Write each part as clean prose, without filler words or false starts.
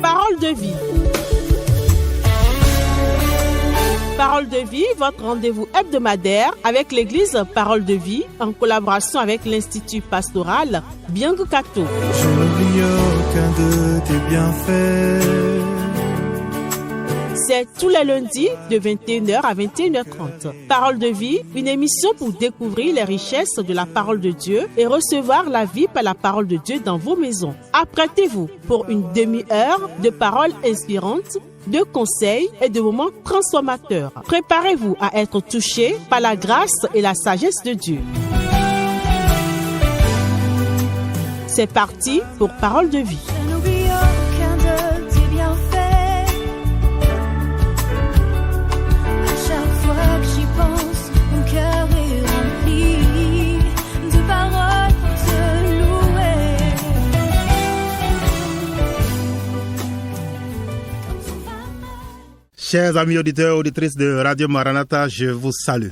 Parole de vie. Parole de vie, votre rendez-vous hebdomadaire avec l'église Parole de vie en collaboration avec l'Institut pastoral Bianco Cato. Je n'oublie aucun de tes bienfaits. C'est tous les lundis de 21h à 21h30. Parole de vie, une émission pour découvrir les richesses de la parole de Dieu et recevoir la vie par la parole de Dieu dans vos maisons. Apprêtez-vous pour une demi-heure de paroles inspirantes, de conseils et de moments transformateurs. Préparez-vous à être touchés par la grâce et la sagesse de Dieu. C'est parti pour Parole de vie. Je n'oublie aucun de tes bienfaits. À chaque fois que j'y pense, mon cœur est rempli de paroles pour te louer. Chers amis auditeurs et auditrices de Radio Maranatha, je vous salue.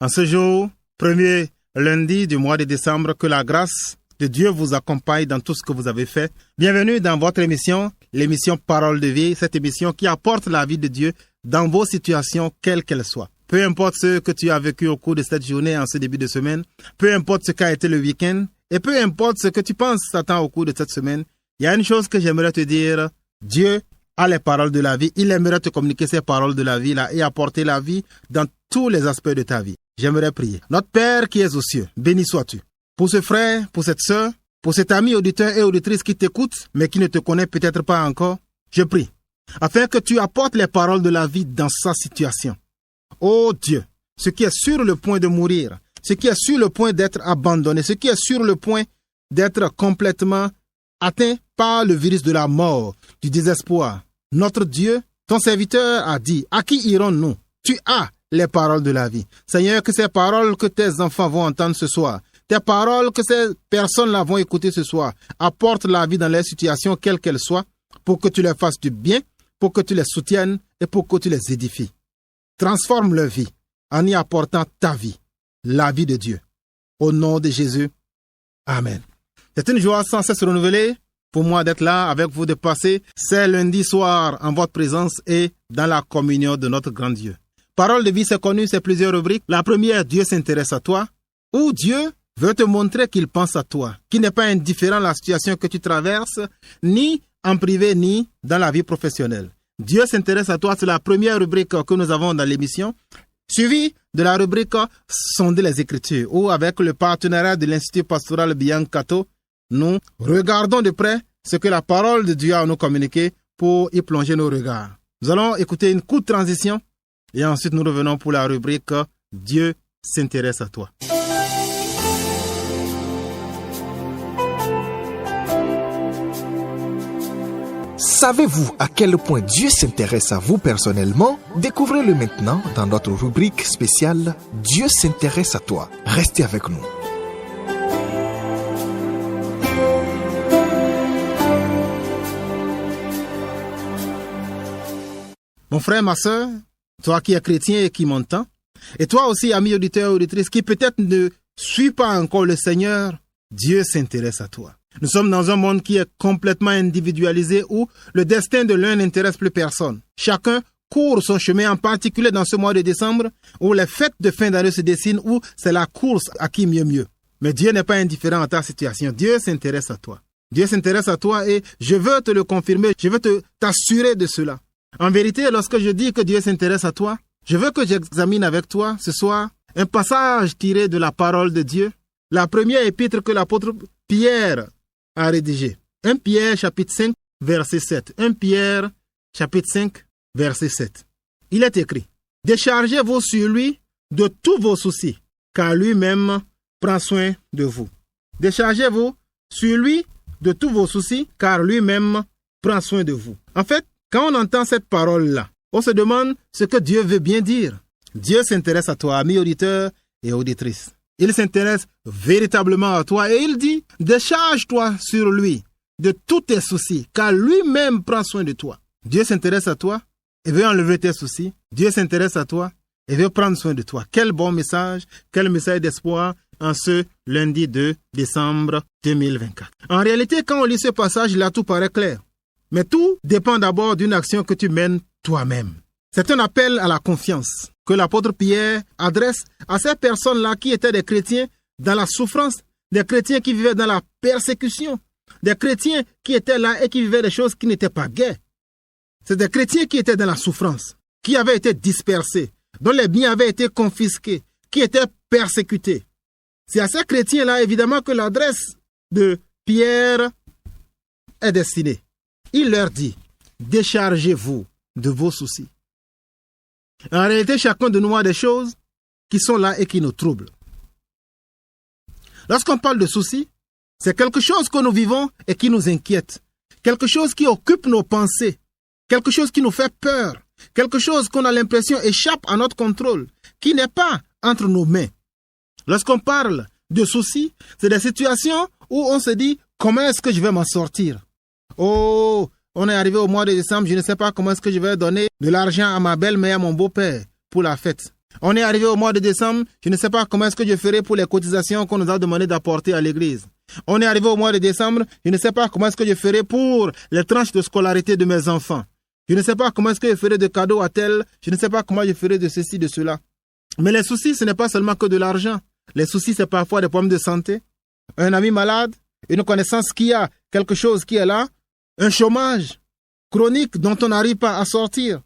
En ce jour, premier lundi du mois de décembre, que la grâce de Dieu vous accompagne dans tout ce que vous avez fait. Bienvenue dans votre émission, l'émission Parole de vie, cette émission qui apporte la vie de Dieu dans vos situations, quelles qu'elles soient. Peu importe ce que tu as vécu au cours de cette journée, en ce début de semaine, peu importe ce qu'a été le week-end, et peu importe ce que tu penses t'attend au cours de cette semaine, il y a une chose que j'aimerais te dire, Dieu a les paroles de la vie, il aimerait te communiquer ces paroles de la vie là et apporter la vie dans tous les aspects de ta vie. J'aimerais prier. Notre Père qui es aux cieux, béni sois-tu. Pour ce frère, pour cette sœur, pour cet ami auditeur et auditrice qui t'écoute, mais qui ne te connaît peut-être pas encore, je prie, afin que tu apportes les paroles de la vie dans sa situation. Ô Dieu, ce qui est sur le point de mourir, ce qui est sur le point d'être abandonné, ce qui est sur le point d'être complètement atteint par le virus de la mort, du désespoir. Notre Dieu, ton serviteur a dit, à qui irons-nous? Tu as les paroles de la vie. Seigneur, que ces paroles que tes enfants vont entendre ce soir, tes paroles que ces personnes-là vont écouter ce soir, apportent la vie dans les situations, quelles qu'elles soient, pour que tu les fasses du bien, pour que tu les soutiennes et pour que tu les édifies. Transforme leur vie en y apportant ta vie, la vie de Dieu. Au nom de Jésus, Amen. C'est une joie sans cesse renouvelée pour moi d'être là avec vous, de passer ces lundis soirs en votre présence et dans la communion de notre grand Dieu. Parole de vie, c'est connu, c'est plusieurs rubriques. La première, Dieu s'intéresse à toi, où Dieu veut te montrer qu'il pense à toi, qu'il n'est pas indifférent à la situation que tu traverses, ni en privé, ni dans la vie professionnelle. Dieu s'intéresse à toi, c'est la première rubrique que nous avons dans l'émission, suivie de la rubrique Sonder les Écritures, où avec le partenariat de l'Institut pastoral Bianco Cato, nous regardons de près ce que la parole de Dieu a à nous communiquer pour y plonger nos regards. Nous allons écouter une courte transition et ensuite nous revenons pour la rubrique Dieu s'intéresse à toi. Savez-vous à quel point Dieu s'intéresse à vous personnellement? Découvrez-le maintenant dans notre rubrique spéciale Dieu s'intéresse à toi. Restez avec nous. Mon frère, ma sœur, toi qui es chrétien et qui m'entends, et toi aussi, ami auditeur et auditrice, qui peut-être ne suis pas encore le Seigneur, Dieu s'intéresse à toi. Nous sommes dans un monde qui est complètement individualisé où le destin de l'un n'intéresse plus personne. Chacun court son chemin, en particulier dans ce mois de décembre où les fêtes de fin d'année se dessinent, où c'est la course à qui mieux. Mais Dieu n'est pas indifférent à ta situation. Dieu s'intéresse à toi. Dieu s'intéresse à toi et je veux te le confirmer, je veux t'assurer de cela. En vérité, lorsque je dis que Dieu s'intéresse à toi, je veux que j'examine avec toi ce soir un passage tiré de la parole de Dieu, la première épître que l'apôtre Pierre a rédigée. 1 Pierre chapitre 5 verset 7. 1 Pierre chapitre 5 verset 7. Il est écrit: déchargez-vous sur lui de tous vos soucis, car lui-même prend soin de vous. Déchargez-vous sur lui de tous vos soucis, car lui-même prend soin de vous. En fait, quand on entend cette parole-là, on se demande ce que Dieu veut bien dire. Dieu s'intéresse à toi, ami auditeur et auditrice. Il s'intéresse véritablement à toi et il dit, décharge-toi sur lui de tous tes soucis, car lui-même prend soin de toi. Dieu s'intéresse à toi et veut enlever tes soucis. Dieu s'intéresse à toi et veut prendre soin de toi. Quel bon message, quel message d'espoir en ce lundi 2 décembre 2024. En réalité, quand on lit ce passage, là, tout paraît clair. Mais tout dépend d'abord d'une action que tu mènes toi-même. C'est un appel à la confiance que l'apôtre Pierre adresse à ces personnes-là qui étaient des chrétiens dans la souffrance, des chrétiens qui vivaient dans la persécution, des chrétiens qui étaient là et qui vivaient des choses qui n'étaient pas gaies. C'est des chrétiens qui étaient dans la souffrance, qui avaient été dispersés, dont les biens avaient été confisqués, qui étaient persécutés. C'est à ces chrétiens-là, évidemment, que l'adresse de Pierre est destinée. Il leur dit, déchargez-vous de vos soucis. En réalité, chacun de nous a des choses qui sont là et qui nous troublent. Lorsqu'on parle de soucis, c'est quelque chose que nous vivons et qui nous inquiète. Quelque chose qui occupe nos pensées. Quelque chose qui nous fait peur. Quelque chose qu'on a l'impression échappe à notre contrôle, qui n'est pas entre nos mains. Lorsqu'on parle de soucis, c'est des situations où on se dit, comment est-ce que je vais m'en sortir? Oh, on est arrivé au mois de décembre, je ne sais pas comment est-ce que je vais donner de l'argent à ma belle-mère et à mon beau-père pour la fête. On est arrivé au mois de décembre, je ne sais pas comment est-ce que je ferai pour les cotisations qu'on nous a demandé d'apporter à l'église. On est arrivé au mois de décembre, je ne sais pas comment est-ce que je ferai pour les tranches de scolarité de mes enfants. Je ne sais pas comment est-ce que je ferai de cadeaux à tel, je ne sais pas comment je ferai de ceci, de cela. Mais les soucis, ce n'est pas seulement que de l'argent. Les soucis, c'est parfois des problèmes de santé, un ami malade, une connaissance qui a quelque chose qui est là, un chômage chronique dont on n'arrive pas à sortir.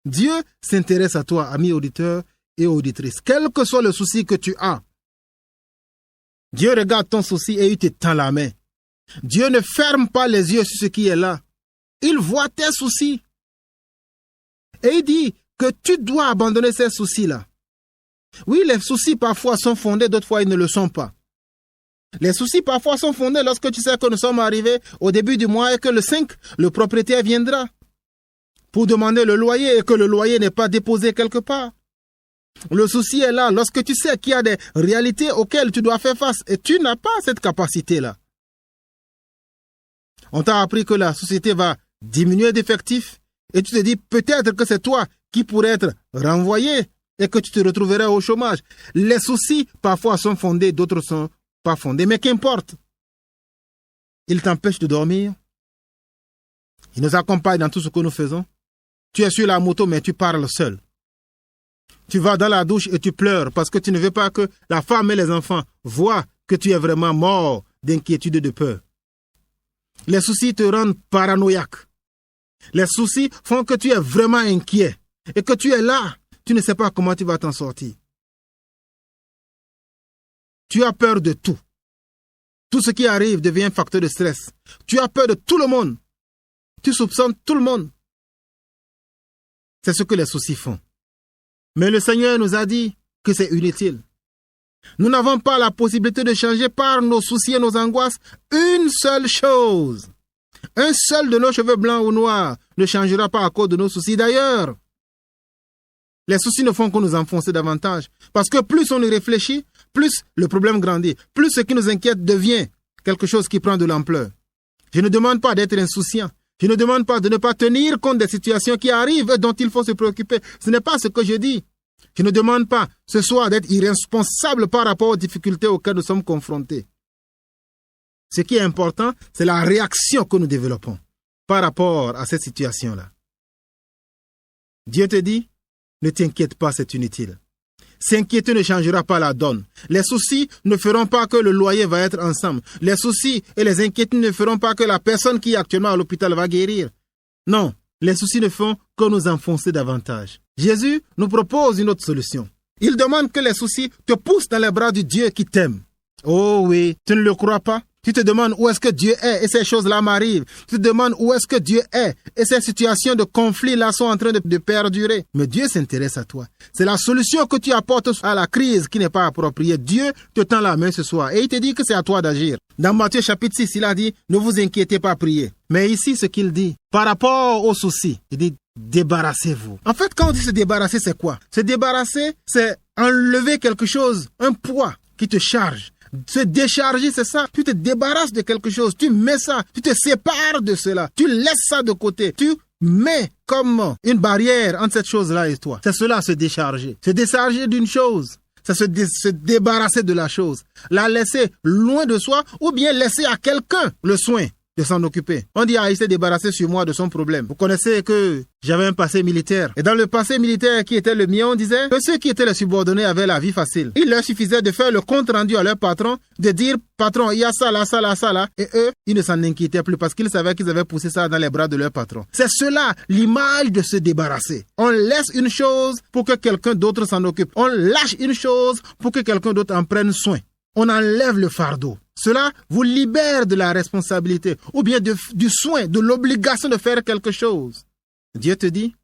Dieu s'intéresse à toi, ami auditeur et auditrice. Quel que soit le souci que tu as, Dieu regarde ton souci et il te tend la main. Dieu ne ferme pas les yeux sur ce qui est là. Il voit tes soucis. Et il dit que tu dois abandonner ces soucis-là. Oui, les soucis parfois sont fondés, d'autres fois ils ne le sont pas. Les soucis parfois sont fondés lorsque tu sais que nous sommes arrivés au début du mois et que le 5, le propriétaire viendra pour demander le loyer et que le loyer n'est pas déposé quelque part. Le souci est là lorsque tu sais qu'il y a des réalités auxquelles tu dois faire face et tu n'as pas cette capacité-là. On t'a appris que la société va diminuer d'effectifs et tu te dis peut-être que c'est toi qui pourrais être renvoyé et que tu te retrouverais au chômage. Les soucis parfois sont fondés, d'autres sont pas fondés, mais qu'importe. Ils t'empêchent de dormir. Ils nous accompagnent dans tout ce que nous faisons. Tu es sur la moto, mais tu parles seul. Tu vas dans la douche et tu pleures parce que tu ne veux pas que la femme et les enfants voient que tu es vraiment mort d'inquiétude et de peur. Les soucis te rendent paranoïaque. Les soucis font que tu es vraiment inquiet et que tu es là. Tu ne sais pas comment tu vas t'en sortir. Tu as peur de tout. Tout ce qui arrive devient un facteur de stress. Tu as peur de tout le monde. Tu soupçonnes tout le monde. C'est ce que les soucis font. Mais le Seigneur nous a dit que c'est inutile. Nous n'avons pas la possibilité de changer par nos soucis et nos angoisses une seule chose. Un seul de nos cheveux blancs ou noirs ne changera pas à cause de nos soucis. D'ailleurs, les soucis ne font que nous enfoncer davantage. Parce que plus on y réfléchit, plus le problème grandit. Plus ce qui nous inquiète devient quelque chose qui prend de l'ampleur. Je ne demande pas d'être insouciant. Je ne demande pas de ne pas tenir compte des situations qui arrivent et dont il faut se préoccuper. Ce n'est pas ce que je dis. Je ne demande pas ce soir d'être irresponsable par rapport aux difficultés auxquelles nous sommes confrontés. Ce qui est important, c'est la réaction que nous développons par rapport à cette situation-là. Dieu te dit, ne t'inquiète pas, c'est inutile. S'inquiéter ne changera pas la donne. Les soucis ne feront pas que le loyer va être ensemble. Les soucis et les inquiétudes ne feront pas que la personne qui est actuellement à l'hôpital va guérir. Non, les soucis ne font que nous enfoncer davantage. Jésus nous propose une autre solution. Il demande que les soucis te poussent dans les bras du Dieu qui t'aime. Oh oui, tu ne le crois pas? Tu te demandes où est-ce que Dieu est et ces choses-là m'arrivent. Tu te demandes où est-ce que Dieu est et ces situations de conflit-là sont en train de perdurer. Mais Dieu s'intéresse à toi. C'est la solution que tu apportes à la crise qui n'est pas appropriée. Dieu te tend la main ce soir et il te dit que c'est à toi d'agir. Dans Matthieu chapitre 6, il a dit, ne vous inquiétez pas, priez. Mais ici, ce qu'il dit, par rapport aux soucis, il dit, débarrassez-vous. En fait, quand on dit se débarrasser, c'est quoi? Se débarrasser, c'est enlever quelque chose, un poids qui te charge. Se décharger, c'est ça. Tu te débarrasses de quelque chose, tu mets ça, tu te sépares de cela, tu laisses ça de côté, tu mets comme une barrière entre cette chose-là et toi. C'est cela, se décharger. Se décharger d'une chose, c'est se débarrasser de la chose, la laisser loin de soi ou bien laisser à quelqu'un le soin de s'en occuper. On dit, il s'est débarrassé sur moi de son problème. Vous connaissez que j'avais un passé militaire. Et dans le passé militaire qui était le mien, on disait que ceux qui étaient les subordonnés avaient la vie facile. Il leur suffisait de faire le compte rendu à leur patron, de dire, patron, il y a ça là, ça là, ça là. Et eux, ils ne s'en inquiétaient plus parce qu'ils savaient qu'ils avaient poussé ça dans les bras de leur patron. C'est cela, l'image de se débarrasser. On laisse une chose pour que quelqu'un d'autre s'en occupe. On lâche une chose pour que quelqu'un d'autre en prenne soin. On enlève le fardeau. Cela vous libère de la responsabilité ou bien du soin, de l'obligation de faire quelque chose. Dieu te dit,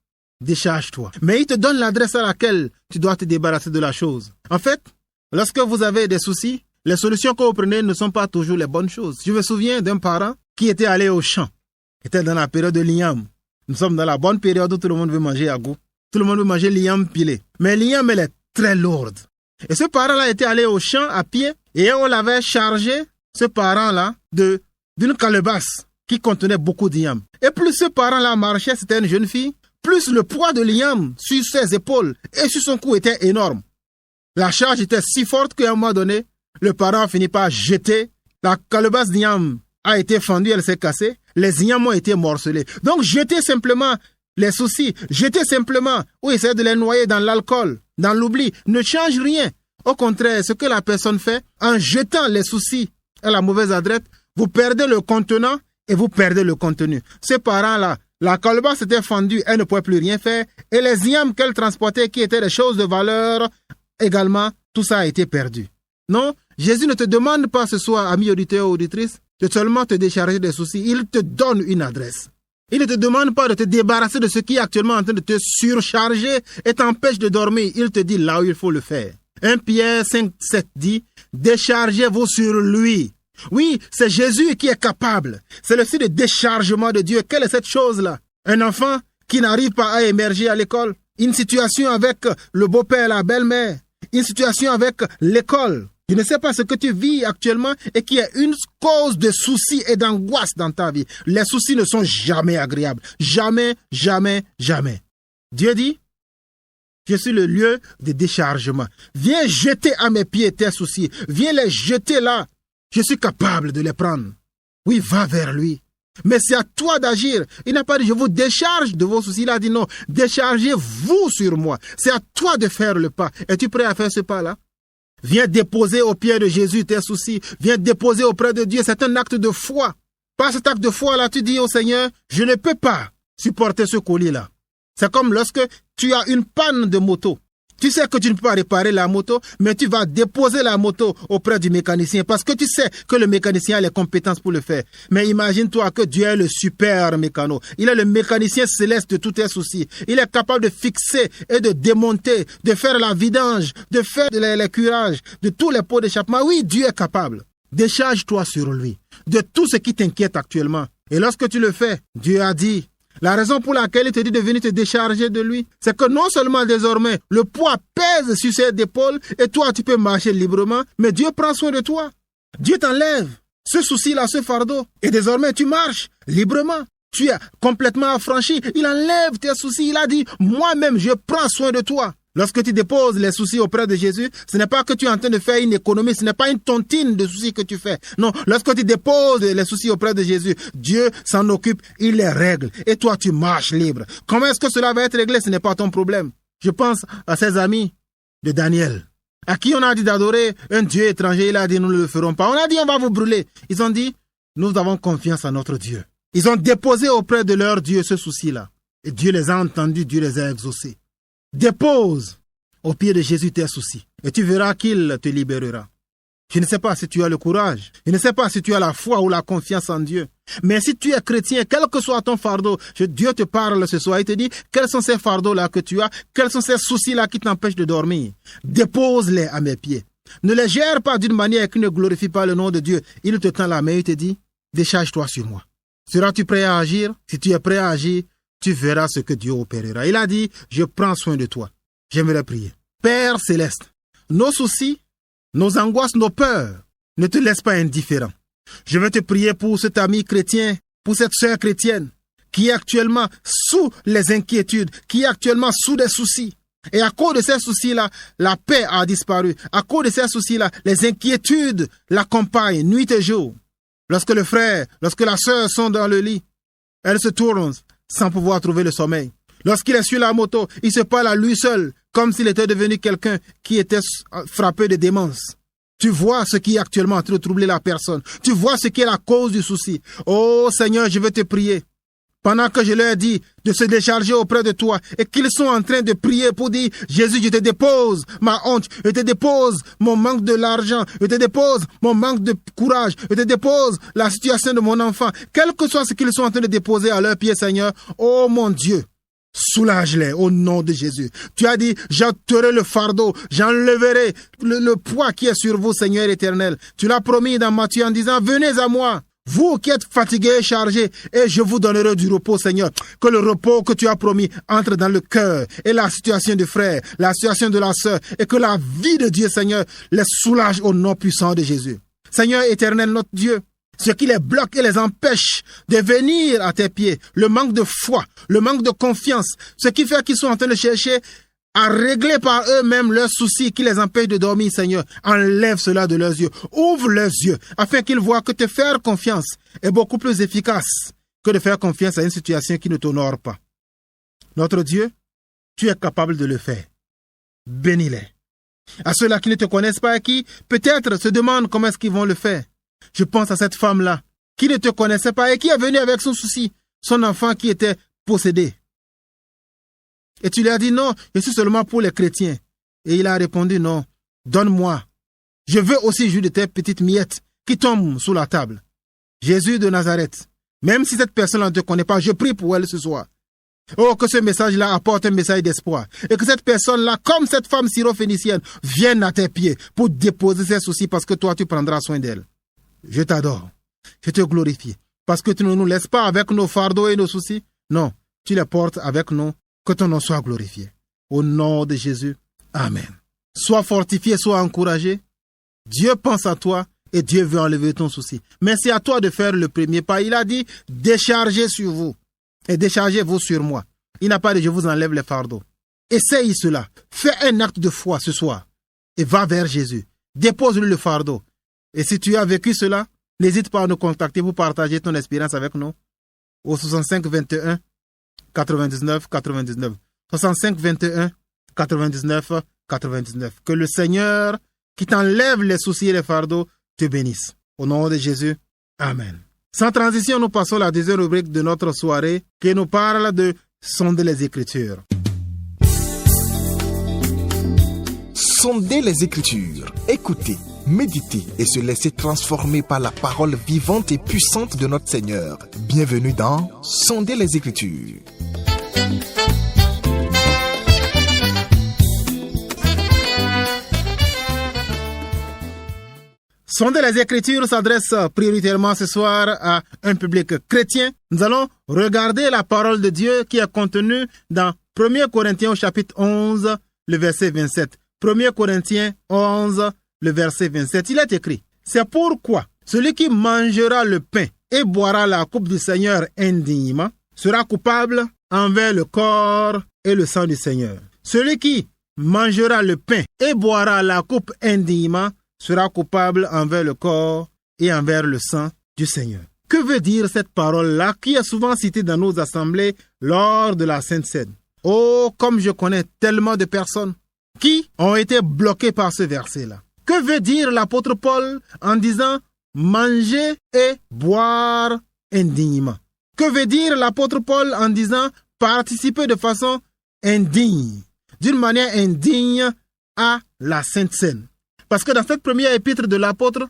décharge-toi. Mais il te donne l'adresse à laquelle tu dois te débarrasser de la chose. En fait, lorsque vous avez des soucis, les solutions que vous prenez ne sont pas toujours les bonnes choses. Je me souviens d'un parent qui était allé au champ. Il était dans la période de l'igname. Nous sommes dans la bonne période où tout le monde veut manger à goût. Tout le monde veut manger l'igname pilé. Mais l'igname, elle est très lourde. Et ce parent-là était allé au champ à pied et on l'avait chargé, ce parent-là, d'une calebasse qui contenait beaucoup d'igname. Et plus ce parent-là marchait, c'était une jeune fille, plus le poids de l'igname sur ses épaules et sur son cou était énorme. La charge était si forte qu'à un moment donné, le parent a fini par jeter. La calebasse d'igname a été fendue, elle s'est cassée. Les ignames ont été morcelés. Donc jeter simplement les soucis, jeter simplement ou essayer de les noyer dans l'alcool, dans l'oubli, ne change rien. Au contraire, ce que la personne fait, en jetant les soucis à la mauvaise adresse, vous perdez le contenant et vous perdez le contenu. Ces parents-là, la calebasse était fendue, elle ne pouvait plus rien faire. Et les ignames qu'elle transportait, qui étaient des choses de valeur, également, tout ça a été perdu. Non, Jésus ne te demande pas ce soir, ami auditeur ou auditrice, de seulement te décharger des soucis. Il te donne une adresse. Il ne te demande pas de te débarrasser de ce qui est actuellement en train de te surcharger et t'empêche de dormir. Il te dit là où il faut le faire. 1 Pierre 5,7 dit, déchargez-vous sur lui. Oui, c'est Jésus qui est capable. C'est le signe de déchargement de Dieu. Quelle est cette chose-là? Un enfant qui n'arrive pas à émerger à l'école. Une situation avec le beau-père, la belle-mère. Une situation avec l'école. Je ne sais pas ce que tu vis actuellement et qui est une cause de soucis et d'angoisse dans ta vie. Les soucis ne sont jamais agréables. Jamais, jamais, jamais. Dieu dit, je suis le lieu de déchargement. Viens jeter à mes pieds tes soucis. Viens les jeter là. Je suis capable de les prendre. Oui, va vers lui. Mais c'est à toi d'agir. Il n'a pas dit, je vous décharge de vos soucis. Il a dit non, déchargez-vous sur moi. C'est à toi de faire le pas. Es-tu prêt à faire ce pas-là? Viens déposer aux pieds de Jésus tes soucis. Viens déposer auprès de Dieu. C'est un acte de foi. Par cet acte de foi-là, tu dis au Seigneur, je ne peux pas supporter ce colis-là. C'est comme lorsque tu as une panne de moto. Tu sais que tu ne peux pas réparer la moto, mais tu vas déposer la moto auprès du mécanicien parce que tu sais que le mécanicien a les compétences pour le faire. Mais imagine-toi que Dieu est le super mécano. Il est le mécanicien céleste de tous tes soucis. Il est capable de fixer et de démonter, de faire la vidange, de faire les curages, de tous les pots d'échappement. Oui, Dieu est capable. Décharge-toi sur lui, de tout ce qui t'inquiète actuellement. Et lorsque tu le fais, Dieu a dit, la raison pour laquelle il te dit de venir te décharger de lui, c'est que non seulement désormais, le poids pèse sur ses épaules et toi, tu peux marcher librement, mais Dieu prend soin de toi. Dieu t'enlève ce souci-là, ce fardeau. Et désormais, tu marches librement. Tu es complètement affranchi. Il enlève tes soucis. Il a dit, moi-même, je prends soin de toi. Lorsque tu déposes les soucis auprès de Jésus, ce n'est pas que tu es en train de faire une économie, ce n'est pas une tontine de soucis que tu fais. Non, lorsque tu déposes les soucis auprès de Jésus, Dieu s'en occupe, il les règle. Et toi, tu marches libre. Comment est-ce que cela va être réglé? Ce n'est pas ton problème. Je pense à ses amis de Daniel, à qui on a dit d'adorer un Dieu étranger. Il a dit, nous ne le ferons pas. On a dit, on va vous brûler. Ils ont dit, nous avons confiance en notre Dieu. Ils ont déposé auprès de leur Dieu ce souci-là. Et Dieu les a entendus, Dieu les a exaucés. Dépose au pied de Jésus tes soucis et tu verras qu'il te libérera. Je ne sais pas si tu as le courage, je ne sais pas si tu as la foi ou la confiance en Dieu. Mais si tu es chrétien, quel que soit ton fardeau, Dieu te parle ce soir. Il te dit, quels sont ces fardeaux-là que tu as? Quels sont ces soucis-là qui t'empêchent de dormir? Dépose-les à mes pieds. Ne les gère pas d'une manière qui ne glorifie pas le nom de Dieu. Il te tend la main et te dit, décharge-toi sur moi. Seras-tu prêt à agir? Si tu es prêt à agir, tu verras ce que Dieu opérera. Il a dit, je prends soin de toi. J'aimerais prier. Père céleste, nos soucis, nos angoisses, nos peurs, ne te laissent pas indifférent. Je veux te prier pour cet ami chrétien, pour cette sœur chrétienne, qui est actuellement sous les inquiétudes, qui est actuellement sous des soucis. Et à cause de ces soucis-là, la paix a disparu. À cause de ces soucis-là, les inquiétudes l'accompagnent nuit et jour. Lorsque le frère, lorsque la sœur sont dans le lit, elles se tournent sans pouvoir trouver le sommeil. Lorsqu'il est sur la moto, il se parle à lui seul, comme s'il était devenu quelqu'un qui était frappé de démence. Tu vois ce qui est actuellement en train de troubler la personne. Tu vois ce qui est la cause du souci. Oh Seigneur, je veux te prier. Pendant que je leur dis de se décharger auprès de toi et qu'ils sont en train de prier pour dire « Jésus, je te dépose ma honte, je te dépose mon manque de l'argent, je te dépose mon manque de courage, je te dépose la situation de mon enfant. » Quel que soit ce qu'ils sont en train de déposer à leurs pieds, Seigneur, oh mon Dieu, soulage-les au nom de Jésus. Tu as dit, j'ôterai le fardeau, j'enlèverai le poids qui est sur vous, Seigneur éternel. Tu l'as promis dans Matthieu en disant, venez à moi, vous qui êtes fatigués et chargés, et je vous donnerai du repos, Seigneur. Que le repos que tu as promis entre dans le cœur et la situation du frère, la situation de la sœur, et que la vie de Dieu, Seigneur, les soulage au nom puissant de Jésus. Seigneur éternel, notre Dieu, ce qui les bloque et les empêche de venir à tes pieds, le manque de foi, le manque de confiance, ce qui fait qu'ils sont en train de chercher à régler par eux-mêmes leurs soucis qui les empêchent de dormir, Seigneur. Enlève cela de leurs yeux, ouvre leurs yeux, afin qu'ils voient que te faire confiance est beaucoup plus efficace que de faire confiance à une situation qui ne t'honore pas. Notre Dieu, tu es capable de le faire. Bénis-les. À ceux-là qui ne te connaissent pas et qui, peut-être, se demandent comment est-ce qu'ils vont le faire. Je pense à cette femme-là, qui ne te connaissait pas et qui est venue avec son souci, son enfant qui était possédé. Et tu lui as dit, non, je suis seulement pour les chrétiens. Et il a répondu, non, donne-moi. Je veux aussi jouir de tes petites miettes qui tombent sous la table. Jésus de Nazareth, même si cette personne-là ne te connaît pas, je prie pour elle ce soir. Oh, que ce message-là apporte un message d'espoir. Et que cette personne-là, comme cette femme syrophénicienne, vienne à tes pieds pour déposer ses soucis parce que toi, tu prendras soin d'elle. Je t'adore. Je te glorifie. Parce que tu ne nous laisses pas avec nos fardeaux et nos soucis. Non, tu les portes avec nous. Que ton nom soit glorifié. Au nom de Jésus. Amen. Sois fortifié, sois encouragé. Dieu pense à toi et Dieu veut enlever ton souci. Mais c'est à toi de faire le premier pas. Il a dit, déchargez sur vous et déchargez-vous sur moi. Il n'a pas dit, je vous enlève les fardeaux. Essaye cela. Fais un acte de foi ce soir et va vers Jésus. Dépose-lui le fardeau. Et si tu as vécu cela, n'hésite pas à nous contacter pour partager ton expérience avec nous au 65 21 99 99. 65 21 99 99. Que le Seigneur qui t'enlève les soucis et les fardeaux te bénisse. Au nom de Jésus, Amen. Sans transition, nous passons à la deuxième rubrique de notre soirée qui nous parle de sonder les Écritures. Sondez les Écritures, écoutez, méditez et se laissez transformer par la parole vivante et puissante de notre Seigneur. Bienvenue dans Sondez les Écritures. Sonder les Écritures s'adresse prioritairement ce soir à un public chrétien. Nous allons regarder la parole de Dieu qui est contenue dans 1 Corinthiens au chapitre 11, le verset 27. 1 Corinthiens 11, le verset 27. Il est écrit, « C'est pourquoi celui qui mangera le pain et boira la coupe du Seigneur indignement sera coupable envers le corps et le sang du Seigneur. Celui qui mangera le pain et boira la coupe indignement sera coupable envers le corps et envers le sang du Seigneur. » Que veut dire cette parole-là qui est souvent citée dans nos assemblées lors de la Sainte Seine? Oh, comme je connais tellement de personnes qui ont été bloquées par ce verset-là. Que veut dire l'apôtre Paul en disant « manger et boire indignement » ? Que veut dire l'apôtre Paul en disant « participer de façon indigne », d'une manière indigne à la Sainte Seine? Parce que dans cette première épître de l'apôtre,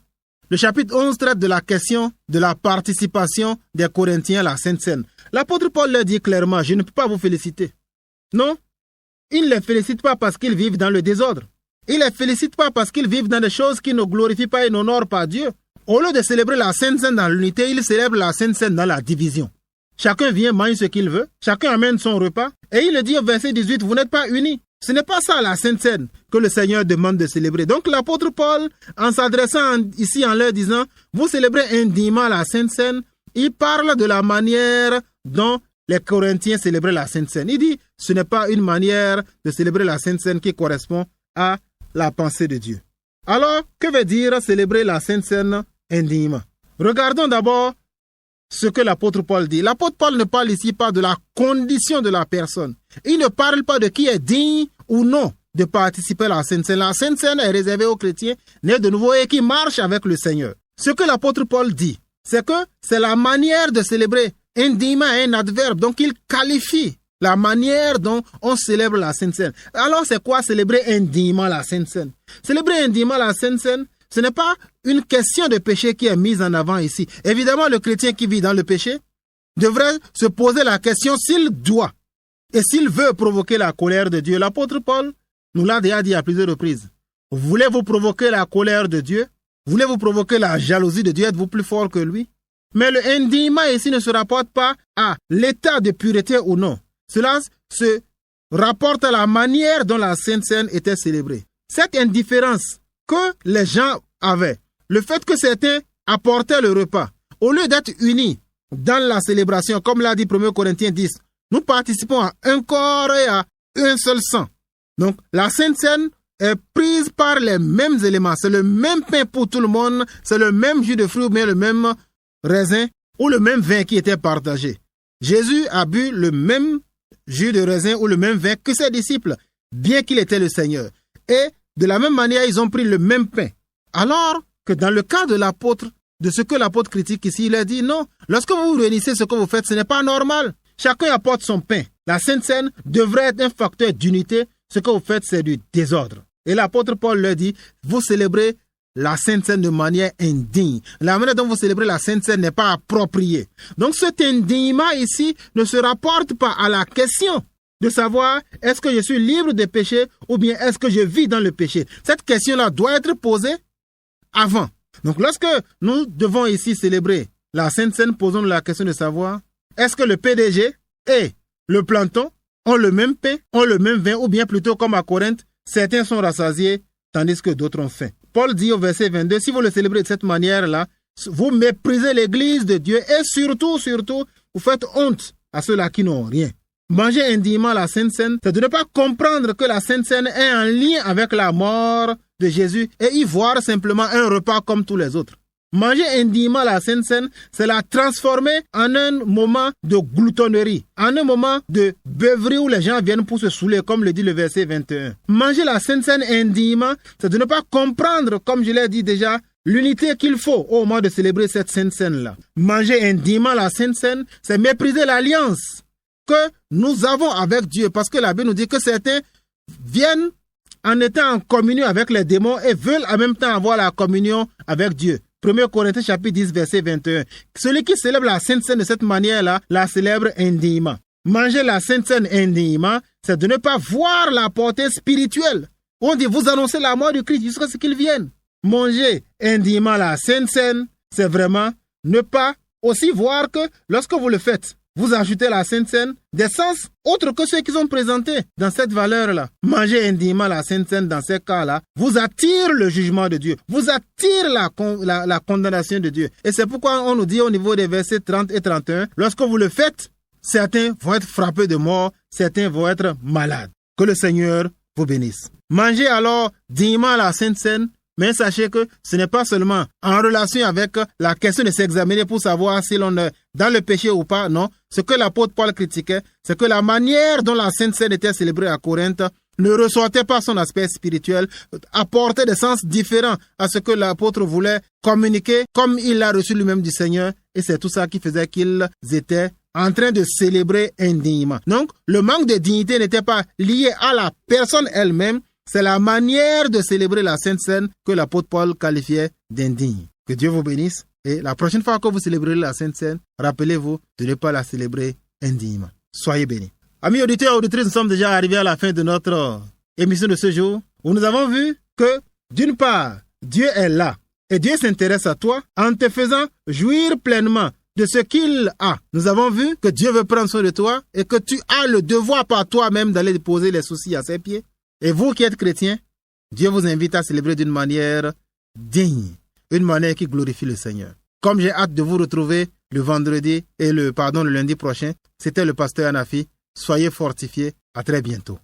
le chapitre 11 traite de la question de la participation des Corinthiens à la Sainte Seine. L'apôtre Paul leur dit clairement, je ne peux pas vous féliciter. Non, il ne les félicite pas parce qu'ils vivent dans le désordre. Il ne les félicite pas parce qu'ils vivent dans des choses qui ne glorifient pas et n'honorent pas Dieu. Au lieu de célébrer la Sainte Seine dans l'unité, il célèbre la Sainte Seine dans la division. Chacun vient, mange ce qu'il veut, chacun amène son repas, et il le dit au verset 18, vous n'êtes pas unis. Ce n'est pas ça la Sainte Seine que le Seigneur demande de célébrer. Donc l'apôtre Paul, en s'adressant ici en leur disant, vous célébrez indignement la Sainte Seine, il parle de la manière dont les Corinthiens célébraient la Sainte Seine. Il dit, ce n'est pas une manière de célébrer la Sainte Seine qui correspond à la pensée de Dieu. Alors, que veut dire célébrer la Sainte Seine indignement? Regardons d'abord ce que l'apôtre Paul dit. L'apôtre Paul ne parle ici pas de la condition de la personne. Il ne parle pas de qui est digne ou non de participer à la Sainte Seine. La Sainte Seine est réservée aux chrétiens nés de nouveau et qui marchent avec le Seigneur. Ce que l'apôtre Paul dit, c'est que c'est la manière de célébrer. Indignement est un adverbe, donc il qualifie la manière dont on célèbre la Sainte Seine. Alors c'est quoi célébrer indignement la Sainte Seine? Célébrer indignement la Sainte Seine, ce n'est pas une question de péché qui est mise en avant ici. Évidemment, le chrétien qui vit dans le péché devrait se poser la question s'il doit et s'il veut provoquer la colère de Dieu. L'apôtre Paul nous l'a déjà dit à plusieurs reprises. Voulez-vous provoquer la colère de Dieu? Voulez-vous provoquer la jalousie de Dieu? Êtes-vous plus fort que lui? Mais le indignement ici ne se rapporte pas à l'état de pureté ou non. Cela se rapporte à la manière dont la Sainte Seine était célébrée. Cette indifférence que les gens avaient, le fait que certains apportaient le repas, au lieu d'être unis dans la célébration, comme l'a dit 1 Corinthiens 10, nous participons à un corps et à un seul sang. Donc la Sainte Seine est prise par les mêmes éléments. C'est le même pain pour tout le monde, c'est le même jus de fruits, mais le même raisin ou le même vin qui était partagé. Jésus a bu le même jus de raisin ou le même vin que ses disciples, bien qu'il était le Seigneur. Et de la même manière, ils ont pris le même pain. Alors que dans le cas de l'apôtre, de ce que l'apôtre critique ici, il a dit non, lorsque vous vous réunissez, ce que vous faites, ce n'est pas normal. Chacun apporte son pain. La Sainte Seine devrait être un facteur d'unité. Ce que vous faites, c'est du désordre. Et l'apôtre Paul leur dit, vous célébrez la Sainte Seine de manière indigne. La manière dont vous célébrez la Sainte Seine n'est pas appropriée. Donc cet indignement ici ne se rapporte pas à la question de savoir est-ce que je suis libre de péché ou bien est-ce que je vis dans le péché. Cette question-là doit être posée avant. Donc lorsque nous devons ici célébrer la Sainte Seine, posons-nous la question de savoir est-ce que le PDG et le planton ont le même pain, ont le même vin ou bien plutôt comme à Corinthe, certains sont rassasiés tandis que d'autres ont faim. Paul dit au verset 22, si vous le célébrez de cette manière-là, vous méprisez l'église de Dieu et surtout, vous faites honte à ceux-là qui n'ont rien. Manger indignement la Sainte Seine, c'est de ne pas comprendre que la Sainte Seine est en lien avec la mort de Jésus et y voir simplement un repas comme tous les autres. Manger indignement la Sainte Seine, c'est la transformer en un moment de gloutonnerie, en un moment de beuverie où les gens viennent pour se saouler, comme le dit le verset 21. Manger la Sainte Seine indignement, c'est de ne pas comprendre, comme je l'ai dit déjà, l'unité qu'il faut au moment de célébrer cette Sainte Seine-là. Manger indignement la Sainte Seine, c'est mépriser l'alliance que nous avons avec Dieu, parce que la Bible nous dit que certains viennent en étant en communion avec les démons et veulent en même temps avoir la communion avec Dieu. 1 Corinthiens chapitre 10 verset 21. Celui qui célèbre la Sainte Seine de cette manière-là, la célèbre indignement. Manger la Sainte Seine indignement, c'est de ne pas voir la portée spirituelle. On dit, vous annoncez la mort du Christ jusqu'à ce qu'il vienne. Manger indignement la Sainte Seine, c'est vraiment ne pas aussi voir que lorsque vous le faites, vous ajoutez la Sainte Seine des sens autres que ceux qui sont présentés dans cette valeur-là. Manger indignement la Sainte Seine dans ces cas-là vous attire le jugement de Dieu, vous attire la condamnation de Dieu. Et c'est pourquoi on nous dit au niveau des versets 30 et 31, lorsque vous le faites, certains vont être frappés de mort, certains vont être malades. Que le Seigneur vous bénisse. Mangez alors dignement la Sainte Seine, mais sachez que ce n'est pas seulement en relation avec la question de s'examiner pour savoir si l'on est dans le péché ou pas, non. Ce que l'apôtre Paul critiquait, c'est que la manière dont la Sainte Seine était célébrée à Corinthe ne ressortait pas son aspect spirituel, apportait des sens différents à ce que l'apôtre voulait communiquer comme il l'a reçu lui-même du Seigneur. Et c'est tout ça qui faisait qu'ils étaient en train de célébrer indignement. Donc, le manque de dignité n'était pas lié à la personne elle-même, c'est la manière de célébrer la Sainte Seine que l'apôtre Paul qualifiait d'indigne. Que Dieu vous bénisse. Et la prochaine fois que vous célébrez la Sainte Seine, rappelez-vous de ne pas la célébrer indignement. Soyez bénis. Amis auditeurs et auditrices, nous sommes déjà arrivés à la fin de notre émission de ce jour, où nous avons vu que, d'une part, Dieu est là. Et Dieu s'intéresse à toi en te faisant jouir pleinement de ce qu'il a. Nous avons vu que Dieu veut prendre soin de toi et que tu as le devoir par toi-même d'aller déposer les soucis à ses pieds. Et vous qui êtes chrétiens, Dieu vous invite à célébrer d'une manière digne, une manière qui glorifie le Seigneur. Comme j'ai hâte de vous retrouver le lundi prochain. C'était le pasteur Anafi. Soyez fortifiés. À très bientôt.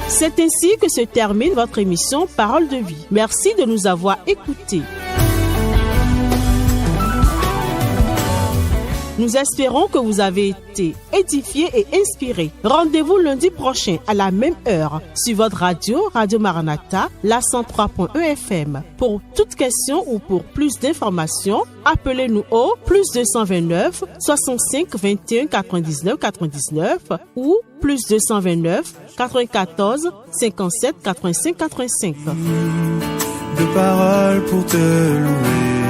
C'est ainsi que se termine votre émission Parole de vie. Merci de nous avoir écoutés. Nous espérons que vous avez été édifiés et inspirés. Rendez-vous lundi prochain à la même heure sur votre radio, Radio Maranatha, la 103.1 FM. Pour toute question ou pour plus d'informations, appelez-nous au +229 65 21 99 99 ou +229 94 57 85 85. De paroles pour te louer.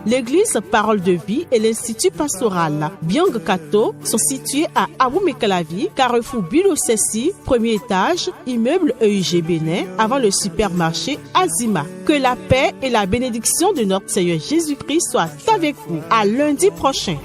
L'église Parole de Vie et l'Institut pastoral Biang Kato sont situés à Abou-Mekalavi, Carrefour Bilo Sessi, premier étage, immeuble EUG Bénin, avant le supermarché Azima. Que la paix et la bénédiction de notre Seigneur Jésus-Christ soient avec vous. À lundi prochain.